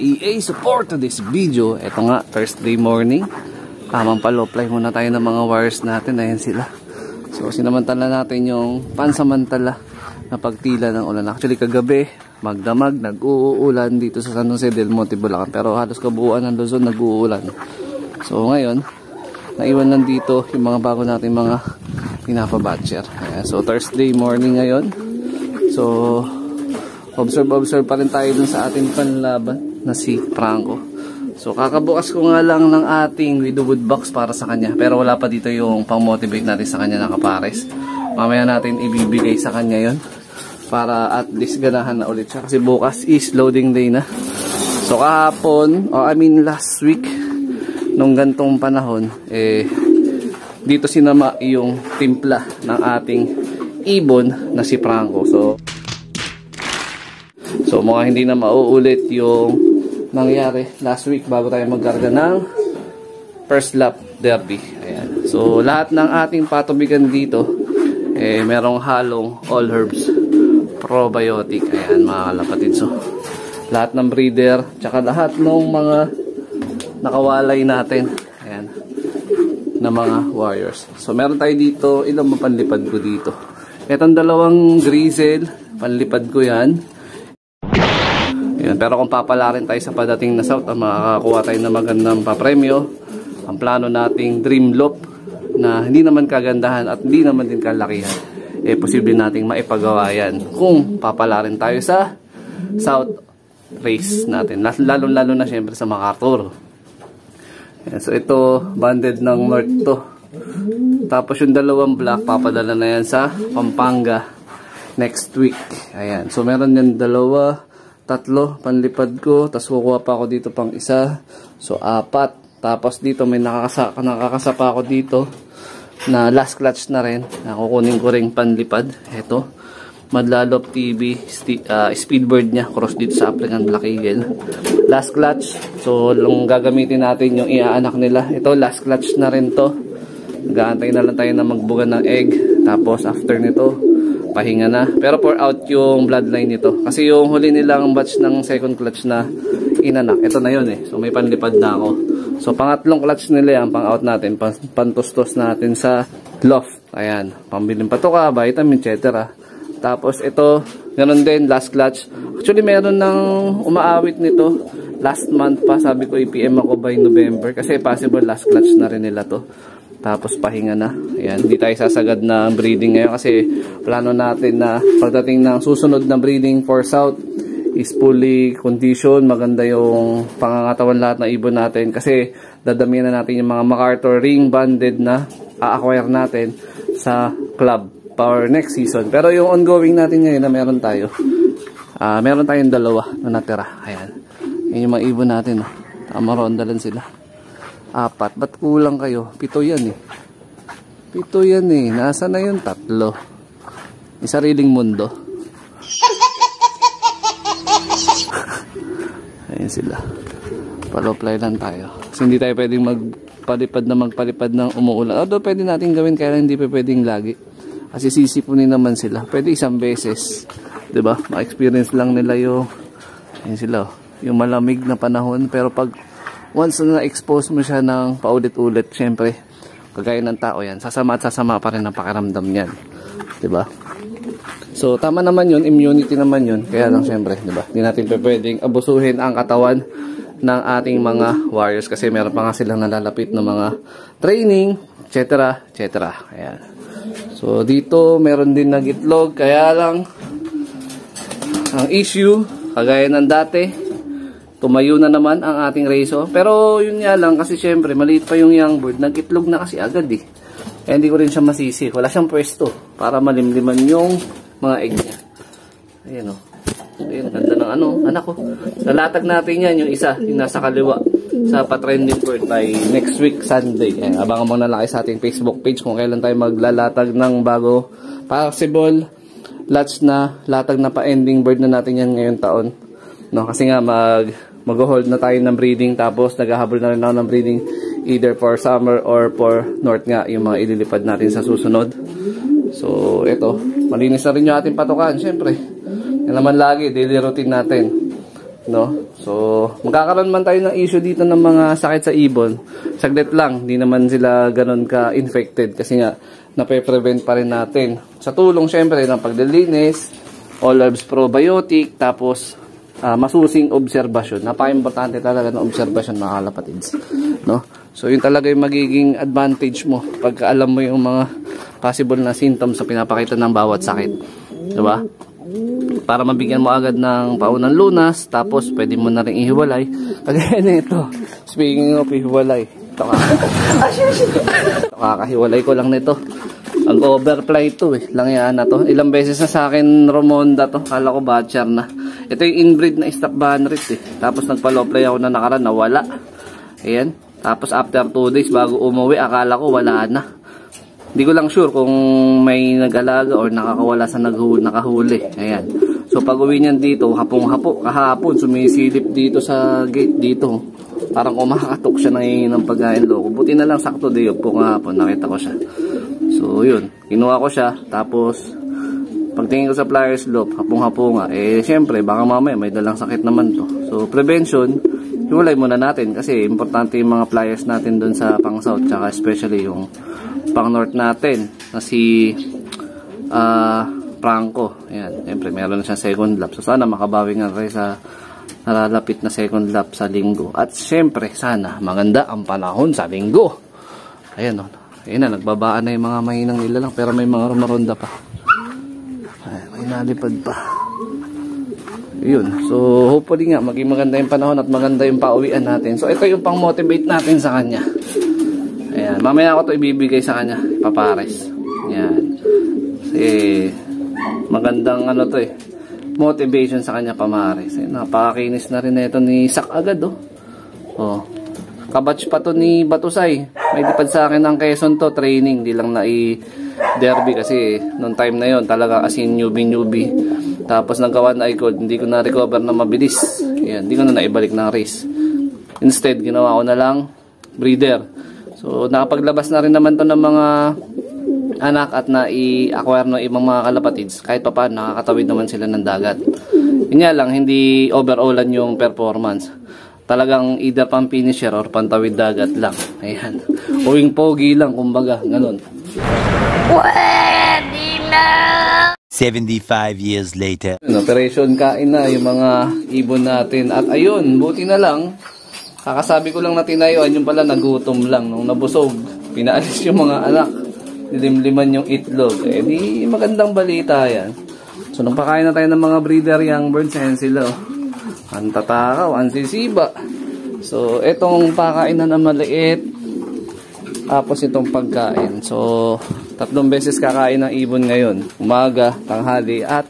EA support to this video. Ito nga, Thursday morning. Tamang palo-apply muna tayo ng mga wires natin. Ayan sila. So, sinamantala natin yung pansamantala na pagtila ng ulan. Actually, kagabi, magdamag, nag-uulan dito sa San Jose del Monte, Bulacan. Pero halos kabuuan ng Luzon, nag-uulan. So, ngayon, naiwan lang dito yung mga bago natin mga pinapabatcher. Ayan. So, Thursday morning ngayon. So, observe pa rin tayo dun sa ating panlaban na si Franco. So kakabukas ko nga lang ng ating widowwood box para sa kanya, pero wala pa dito yung pang-motivate natin sa kanya na kapares. Mamaya natin ibibigay sa kanya yon para at least ganahan na ulit siya, kasi bukas is loading day na. So kahapon, last week nung gantong panahon, dito sinama yung timpla ng ating ibon na si Franco. So mukhang hindi na mauulit yung nangyari last week bago tayo magkarga ng first lap derby. Ayan. So lahat ng ating patubigan dito merong halong all herbs probiotic. Ayan mga kalapatid. So lahat ng breeder tsaka lahat ng mga nakawalay natin, ayan, na mga warriors. So meron tayo dito, ilang mapanlipad ko dito. Etong dalawang grizzle, panlipad ko yan. Yan, pero kung papala rin tayo sa padating na south, makakakuha tayo ng magandang papremyo. Ang plano nating dream loop na hindi naman kagandahan at hindi naman din kalakihan, posible nating maipagawa yan kung papala rin tayo sa south race natin, lalo na syempre sa MacArthur. Yan, so ito banded ng north to, tapos yung dalawang black papadala na yan sa Pampanga next week. Ayan, so meron yan tatlo panlipad ko, tapos kukuha pa ako dito pang isa, so 4. Tapos dito may nakakasapa ako dito na last clutch na rin, na kukunin ko rin panlipad. Ito Madlalop TV Speedbird nya, cross dito sa African Black Eagle, last clutch. So yung gagamitin natin yung iaanak nila, ito last clutch na rin to. Nag-aantay na lang tayo na magbuga ng egg, tapos after nito pahinga na. Pero pour out yung bloodline nito, kasi yung huli nilang batch ng second clutch na inanak, ito na yun so may panlipad na ako. So pangatlong clutch nila yan, pang out natin, pantustos natin sa loft. Ayan, pambiling patuka, vitamin, etc. Tapos ito, ganun din, last clutch. Actually meron ng umaawit nito last month pa, sabi ko i-PM ako by November, kasi possible last clutch na rin nila to. Tapos pahinga na. Ayan, hindi tayo sasagad na breeding ngayon, kasi plano natin na pagdating ng susunod na breeding for south is fully condition, maganda yung pangangatawan lahat ng ibon natin, kasi dadamihan na natin yung mga MacArthur ring banded na a-acquire natin sa club for next season. Pero yung ongoing natin ngayon na meron tayong 2 na natira. Ayan, yun yung mga ibon natin. Tama, rondalan sila. 4. Ba't kulang kayo? 7 yan 7 yan Nasa na yun? 3. May sariling mundo. Ayan sila. Palo-apply lang tayo. Kasi hindi tayo pwedeng magpalipad ng umuulan. Although pwede natin gawin, kaya hindi pa pwedeng lagi. Kasi sisipunin naman sila. Pwede isang beses. Diba? Ma-experience lang nila yung ayan sila, yung malamig na panahon. Pero pag once na na-expose mo siya ng paulit-ulit, syempre, kagaya ng tao yan, sasama at sasama pa rin ang pakiramdam niyan. Diba? So, tama naman yun, immunity naman yun. Kaya lang syempre, diba? Hindi natin pwedeng abusuhin ang katawan ng ating mga warriors, kasi meron pa nga silang nalalapit na mga training, etc. etc. Ayan. So, dito, meron din nag-itlog. Kaya lang, ang issue, kagaya ng dati, tumayo na naman ang ating reso. Pero yun nga lang, kasi syempre maliit pa yung young bird, nag-itlog na kasi agad hindi ko rin siya masisi. Wala siyang pwesto para malimliman yung mga egg niya. Ayan Ayan, ganda ng anak ko. Nalatag natin yan, yung isa, yung nasa kaliwa, sa pa-trending bird by next week Sunday. Ayan, abangan mo na lang sa ating Facebook page kung kailan tayo maglalatag ng bago possible latag na pa-ending bird na natin yan ngayong taon. Kasi nga mag-hold na tayo ng breeding, tapos naghahabol na rin ako ng breeding either for summer or for north nga, yung mga ililipad natin sa susunod. So ito, malinis na rin yung ating patukan, syempre. Yan naman lagi, daily routine natin. So, magkakaroon man tayo ng issue dito ng mga sakit sa ibon. Saglit lang, hindi naman sila ganun ka-infected kasi nga, nape-prevent pa rin natin. Sa tulong, syempre, ng paglilinis, All Herbs Probiotic, tapos masusing obserbasyon. Napaka-importante talaga ng obserbasyon, mga kalapatids. No? So, yun talaga yung magiging advantage mo pagka alam mo yung mga possible na symptoms na pinapakita ng bawat sakit. Diba? Para mabigyan mo agad ng paunang lunas, tapos pwede mo na rin ihiwalay. Kagaya nito, speaking of ihiwalay, ito kakahiwalay ko lang nito. Ang overfly ito langyaan na to. Ilang beses na sa akin Romonda to, kala ko batcher na. Ito yung inbreed na stock banrit Tapos nagpa-low-play ako na nakaraan, nawala. Ayan. Tapos after 2 days bago umuwi, akala ko wala na. Hindi ko lang sure kung may nag-alaga or nakakawala sa nakahuli. Ayan. So pag uwi niyan dito, hapong-hapo, kahapon, sumisilip dito sa gate dito. Parang kumakatok siya ng pagkain loko. Buti na lang sakto day off po kahapon, nakita ko siya. So yun, kinuha ko siya. Tapos pagtingin ko sa flyers loop, hapong-hapo nga. Eh syempre, baka mamaya may dalang sakit naman to. So prevention, hiwalay muna natin kasi importante yung mga flyers natin dun sa pang south, tsaka especially yung pang north natin na si Franco. Ayan, siyempre meron na siyang second lap. So sana makabawi nga rin sa nalalapit na second lap sa linggo. At siyempre sana maganda ang panahon sa linggo. Ayan o. Ayan na, nagbabaan na yung mga mahinang nila lang pero may mga rumaronda pa. Ayan, may nalipad pa. Yun. So hopefully nga maging maganda yung panahon at maganda yung pauwian natin. So ito yung pang motivate natin sa kanya. Ayan, mamaya ako to ibibigay sa kanya, papares. Ayan. Kasi magandang ano to motivation sa kanya pamares. Ayan, napakakinis na rin ito ni Sak agad oh. Kabatch pa to ni Batusay. May lipad sa akin ng Quezon to, training, di lang na derby kasi noong time na yon talaga as in newbie. Tapos nagkawa na ikod, hindi ko na recover na mabilis. Ayan, hindi ko na naibalik ng race. Instead, ginawa ko na lang breeder. So, nakapaglabas na rin naman to ng mga anak at na-i-acquire ng ibang mga kalapatids. Kahit pa paano, nakakatawid naman sila ng dagat. Yun nga lang, hindi overallan yung performance. Talagang either pang finisher or pantawid dagat lang. Ayan. Uwing pogi lang, kumbaga. Ganun. Pwede na! 75 years later. Operation kain na yung mga ibon natin. At ayun, buti na lang. Kakasabi ko lang na tinayuan, yung pala nagutom lang. Nung nabusog, pinaalis yung mga anak. Nilimliman yung itlog. Eh di magandang balita yan. So nung pakain na tayo ng mga breeder young birds, ayan sila ang tatakaw, ang sisiba. So etong pakainan na maliit, tapos itong pagkain. So 3 beses kakain ng ibon ngayon. Umaga, tanghali at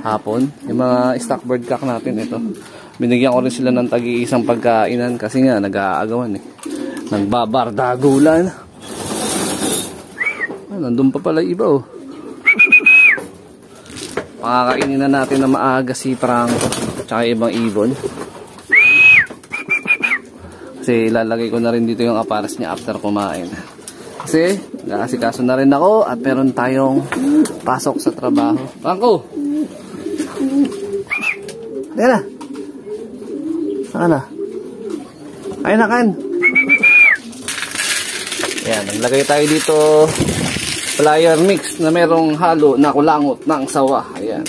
hapon. Yung mga stock bird cock natin ito. Binigyan ko rin sila ng tagi-isang pagkainan kasi nga nag-aagawan Nagbabardagulan. Nandun pa pala iba Makakainin na natin na maaga si Franco tsaka ibang ibon. Kasi ilalagay ko na rin dito yung aparas niya after kumain. Kasi nag-aasikaso na rin ako at meron tayong pasok sa trabaho. Franco! Ayan na. Saan na? Ayun na kan. Ayan, naglagay tayo dito flyer mix na merong halo na kulangot ng sawa. Ayan.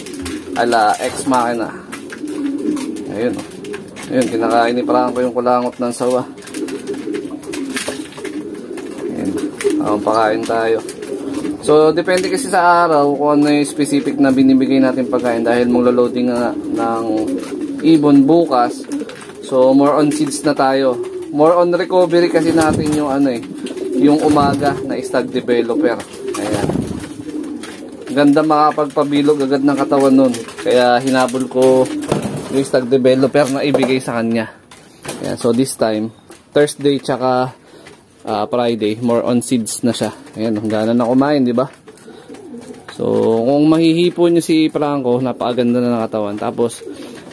Ala ex machina. Ayun Ayun, kinakain ni Franco yung kulangot ng sawa. Ayan. Pakain tayo. So, depende kasi sa araw kung ano yung specific na binibigay natin pagkain dahil maglo-loading nga ng ibon bukas. So, more on seeds na tayo. More on recovery kasi natin yung yung umaga na stag developer. Ayan. Ganda makapagpabilog agad ng katawan nun. Kaya hinabol ko yung stag developer na ibigay sa kanya. Ayan. So this time, Thursday tsaka Friday, more on seeds na siya. Ayan, gana na kumain, di ba? So kung mahihipo nyo si Franco, napakaganda na ng katawan. Tapos,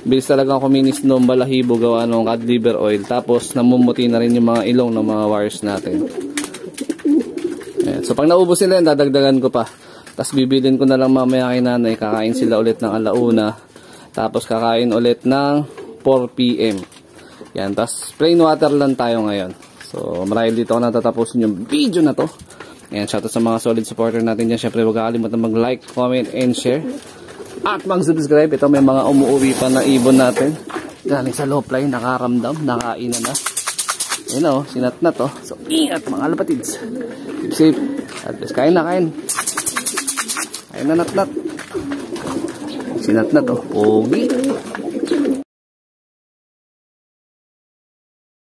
bilis talagang kuminis ng balahibo gawa ng cod liver oil. Tapos namumuti na rin yung mga ilong ng mga wires natin. Ayan. So pag naubos sila yan, dadagdagan ko pa. Tapos bibilin ko na lang mamaya kay nanay. Kakain sila ulit ng alauna. Tapos kakain ulit ng 4 PM. Yan, tapos plain water lang tayo ngayon. So, marahil dito ako natatapusin yung video na to. Ayan, shoutout sa mga solid supporter natin dyan. Siyempre, huwag kakalimutan mag-like, comment, and share. At mag-subscribe. Ito, may mga umuwi pa na ibon natin. Galing sa low fly, nakaramdam, nakainan na. Ayan o, sinat-nat o. So, ingat mga lapatids. Keep safe. At least, kain na, kain. Kain na, nat-nat. Sinat-nat o. Pogi.